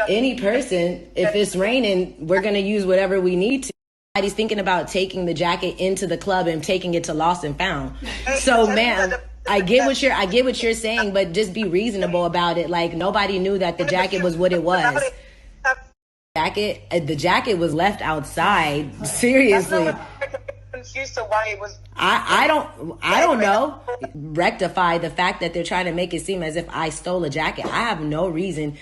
any person, if it's raining, we're going to use whatever we need to. He's thinking about taking the jacket into the club and taking it to Lost and Found. So, ma'am, I get what you're saying, but just be reasonable about it. Like, nobody knew that the jacket was what it was. The jacket was left outside. Seriously. Confused to why it was. I don't know. Rectify the fact that they're trying to make it seem as if I stole a jacket. I have no reason.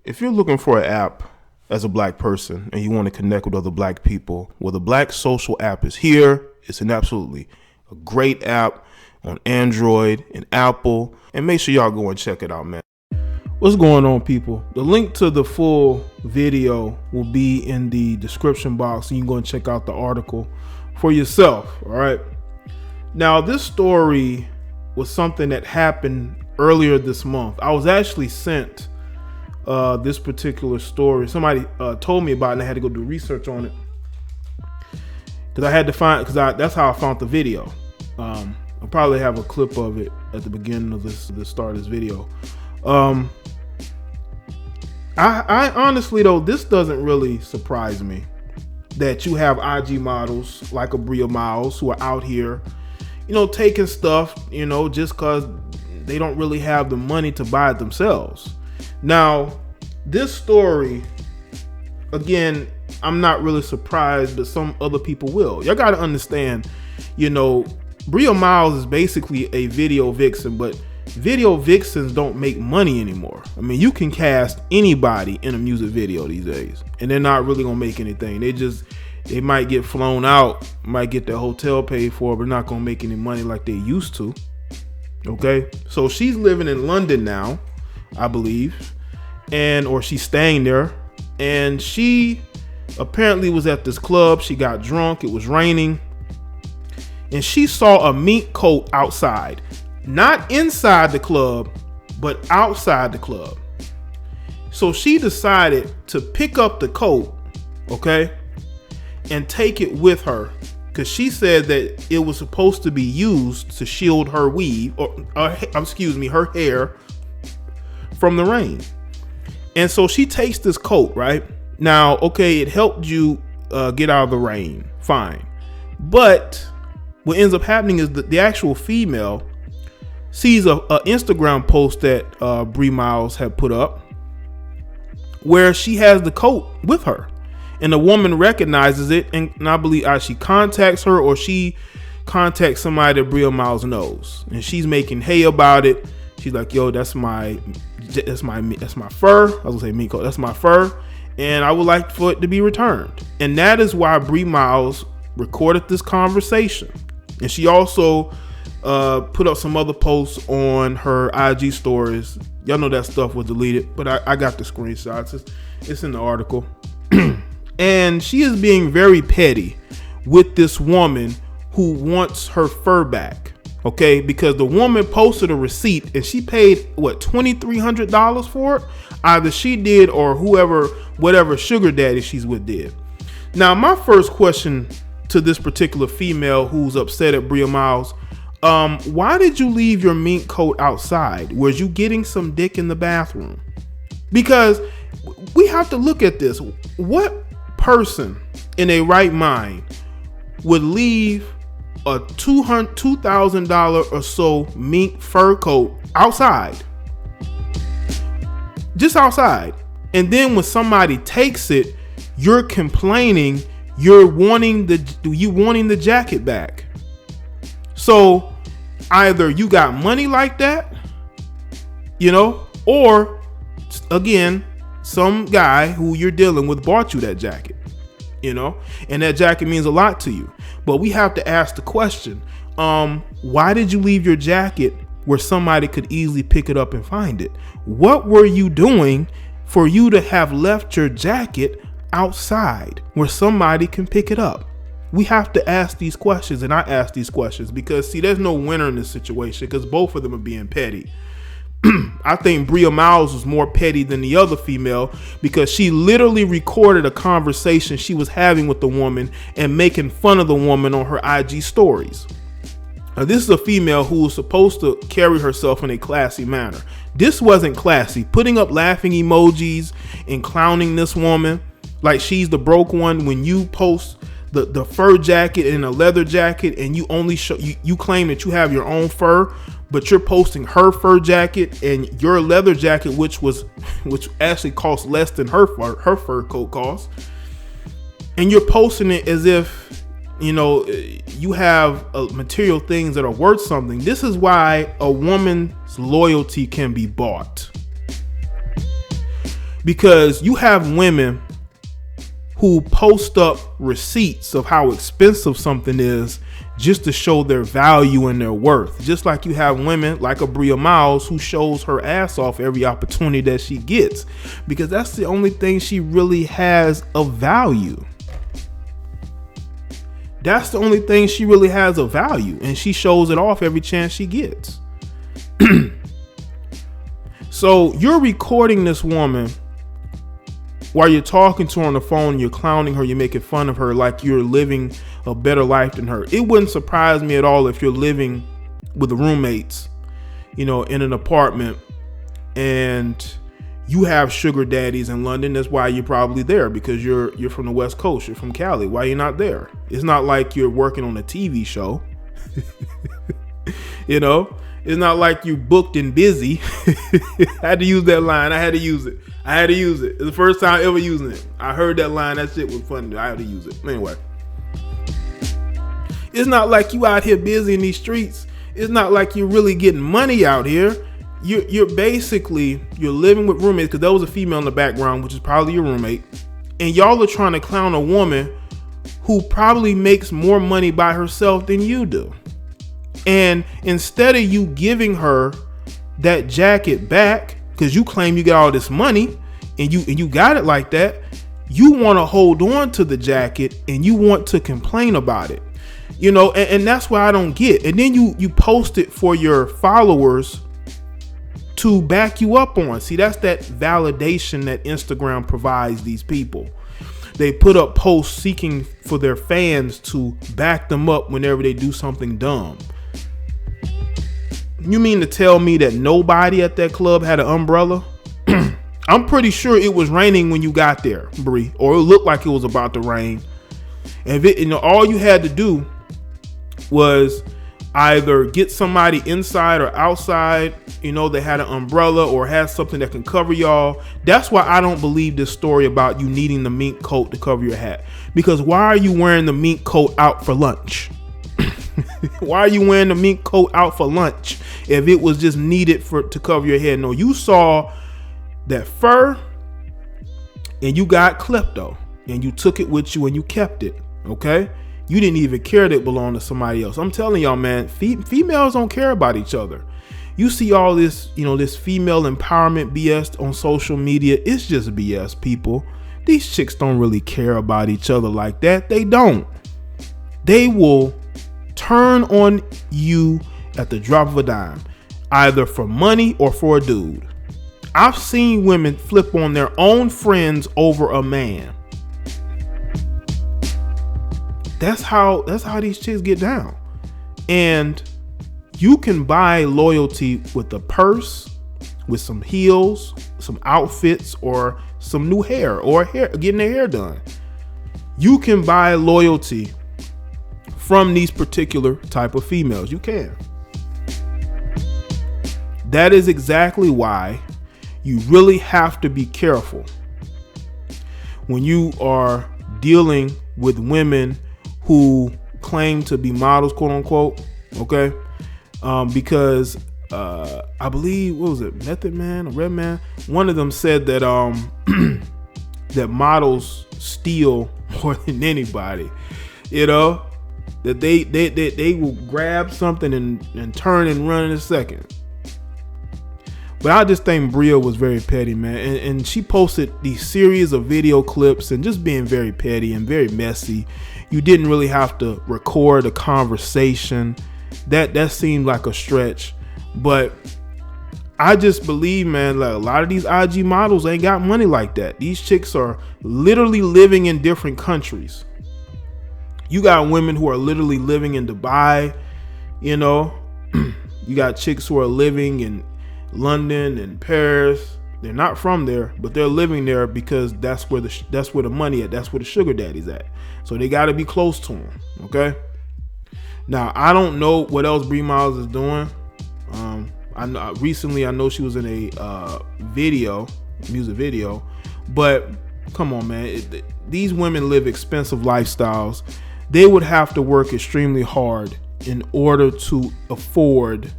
If you're looking for an app as a black person and you want to connect with other black people, well, the Black Social app is here. It's an absolutely a great app on Android and Apple. And make sure y'all go and check it out, man. What's going on, people? The link to the full video will be in the description box, and you can go and check out the article for yourself. All right. Now, this story was something that happened earlier this month. I was actually sent this particular story. Somebody told me about it, and I had to go do research on it because I had to find, that's how I found the video. I'll probably have a clip of it at the beginning of the start of this video. I honestly, though, this doesn't really surprise me that you have IG models like a Bria Myles who are out here, taking stuff, just because they don't really have the money to buy it themselves. Now, this story, again, I'm not really surprised, but some other people will. Y'all got to understand, Bria Myles is basically a video vixen, but video vixens don't make money anymore. I mean, you can cast anybody in a music video these days, and they're not really gonna make anything. They might get flown out, might get their hotel paid for, but not gonna make any money like they used to. Okay, so she's living in London now, I believe, or she's staying there, and she apparently was at this club. She got drunk. It was raining, and she saw a mink coat outside. Not inside the club, but outside the club. So she decided to pick up the coat, okay, and take it with her, because she said that it was supposed to be used to shield her weave, her hair from the rain. And so she takes this coat, right? Now, okay, it helped you get out of the rain, fine. But what ends up happening is that the actual female sees a Instagram post that Bria Myles had put up where she has the coat with her, and the woman recognizes it, and I believe she contacts her, or she contacts somebody that Bria Myles knows, and she's making hay about it. She's like, yo, that's my fur. I was gonna say mink coat. That's my fur, and I would like for it to be returned. And that is why Bria Myles recorded this conversation, and she also put up some other posts on her IG stories. Y'all know that stuff was deleted, but I got the screenshots. It's in the article. And she is being very petty with this woman who wants her fur back. Okay, because the woman posted a receipt and she paid $2,300 for it. Either she did, or whatever sugar daddy she's with did. Now, my first question to this particular female who's upset at Bria Myles: why did you leave your mink coat outside? Was you getting some dick in the bathroom? Because we have to look at this. What person in a right mind would leave a $2,000 or so mink fur coat outside? Just outside. And then when somebody takes it, you're complaining, you're wanting the jacket back. So either you got money like that, or again, some guy who you're dealing with bought you that jacket, and that jacket means a lot to you. But we have to ask the question, why did you leave your jacket where somebody could easily pick it up and find it? What were you doing for you to have left your jacket outside where somebody can pick it up? We have to ask these questions, and I ask these questions because, see, there's no winner in this situation because both of them are being petty. I think Bria Myles was more petty than the other female because she literally recorded a conversation she was having with the woman and making fun of the woman on her IG stories. This is a female who was supposed to carry herself in a classy manner. This wasn't classy. Putting up laughing emojis and clowning this woman like she's the broke one when you post the fur jacket and a leather jacket, and you only show you claim that you have your own fur, but you're posting her fur jacket and your leather jacket, which actually cost less than her fur coat cost, and you're posting it as if you have material things that are worth something. This is why a woman's loyalty can be bought, because you have women who post up receipts of how expensive something is just to show their value and their worth. Just like you have women like a Bria Myles who shows her ass off every opportunity that she gets, because that's the only thing she really has of value. That's the only thing she really has of value, and she shows it off every chance she gets. So you're recording this woman while you're talking to her on the phone, you're clowning her, you're making fun of her like you're living a better life than her. It wouldn't surprise me at all if you're living with roommates, in an apartment, and you have sugar daddies in London. That's why you're probably there, because you're from the West Coast. You're from Cali. Why you're not there? It's not like you're working on a TV show. It's not like you booked and busy. I had to use that line. I had to use it. It's the first time ever using it. I heard that line. That shit was funny. I had to use it. Anyway, it's not like you out here busy in these streets. It's not like you're really getting money out here. You're living with roommates, because there was a female in the background, which is probably your roommate, and y'all are trying to clown a woman who probably makes more money by herself than you do. And instead of you giving her that jacket back, because you claim you got all this money and you got it like that, you want to hold on to the jacket and you want to complain about it, and that's what I don't get. And then you post it for your followers to back you up on. See, that's that validation that Instagram provides these people. They put up posts seeking for their fans to back them up whenever they do something dumb. You mean to tell me that nobody at that club had an umbrella? I'm pretty sure it was raining when you got there, Brie, or it looked like it was about to rain. And all you had to do was either get somebody inside or outside, they had an umbrella or had something that can cover y'all. That's why I don't believe this story about you needing the mink coat to cover your hat. Because why are you wearing the mink coat out for lunch? Why are you wearing the mink coat out for lunch if it was just needed to cover your head? No, you saw that fur and you got klepto and you took it with you and you kept it. Okay. You didn't even care that it belonged to somebody else. I'm telling y'all, man, females don't care about each other. You see all this, this female empowerment BS on social media. It's just BS, people. These chicks don't really care about each other like that. They don't. They will turn on you at the drop of a dime, either for money or for a dude. I've seen women flip on their own friends over a man. That's how these chicks get down. And you can buy loyalty with a purse, with some heels, some outfits, or some new hair, or getting their hair done. You can buy loyalty from these particular type of females. You can. That is exactly why you really have to be careful when you are dealing with women who claim to be models, quote unquote. Okay. Because I believe, what was it, Method Man or Red Man? One of them said that that models steal more than anybody. That they will grab something and turn and run in a second. But I just think Bria was very petty, man. And she posted these series of video clips and just being very petty and very messy. You didn't really have to record a conversation. That seemed like a stretch. But I just believe, man, like a lot of these IG models ain't got money like that. These chicks are literally living in different countries. You got women who are literally living in Dubai, You know, you got chicks who are living in London and Paris. They're not from there, but they're living there because that's where the money at. That's where the sugar daddy's at. So they got to be close to them. Okay. Now I don't know what else Bria Myles is doing. I know she was in a music video, but come on, man. These women live expensive lifestyles. They would have to work extremely hard in order to afford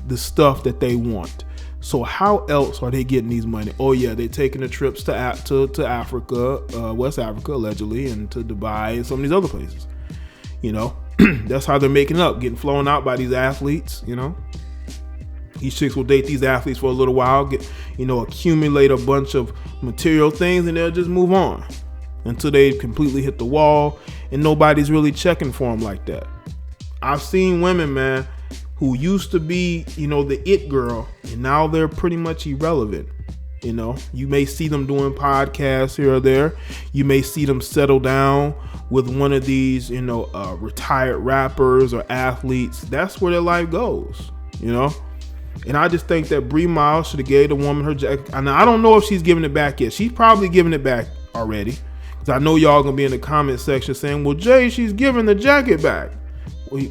the stuff that they want. So how else are they getting these money? Oh yeah, they're taking the trips to Africa, West Africa allegedly, and to Dubai and some of these other places. You know, that's how they're making up, getting flown out by these athletes. You know, these chicks will date these athletes for a little while, accumulate a bunch of material things, and they'll just move on until they completely hit the wall, and nobody's really checking for them like that. I've seen women, man, who used to be, the it girl, and now they're pretty much irrelevant. You may see them doing podcasts here or there. You may see them settle down with one of these, retired rappers or athletes. That's where their life goes, And I just think that Bria Myles should have gave the woman her jacket. And I don't know if she's giving it back yet. She's probably giving it back already. Because I know y'all going to be in the comment section saying, well, Jaye, she's giving the jacket back.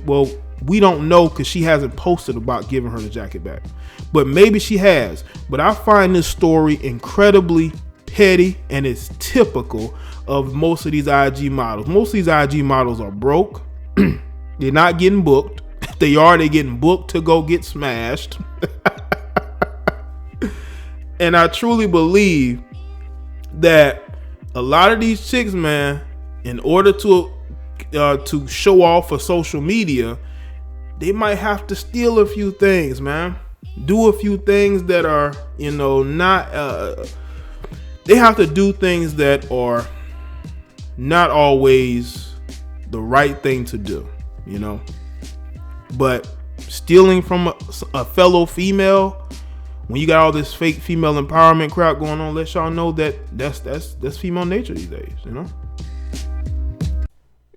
Well, we don't know because she hasn't posted about giving her the jacket back. But maybe she has. But I find this story incredibly petty, and it's typical of most of these IG models. Most of these IG models are broke. They're not getting booked. If they are, they're getting booked to go get smashed. And I truly believe that a lot of these chicks, man, in order to show off for social media, they might have to steal a few things, man. Do a few things that are, not, they have to do things that are not always the right thing to do, But stealing from a fellow female, when you got all this fake female empowerment crap going on, let y'all know that that's female nature these days,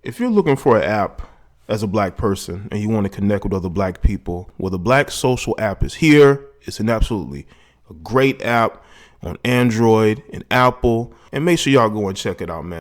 If you're looking for an app as a black person and you want to connect with other black people, well, the Black Social app is here. It's an absolutely a great app on Android and Apple. And make sure y'all go and check it out, man.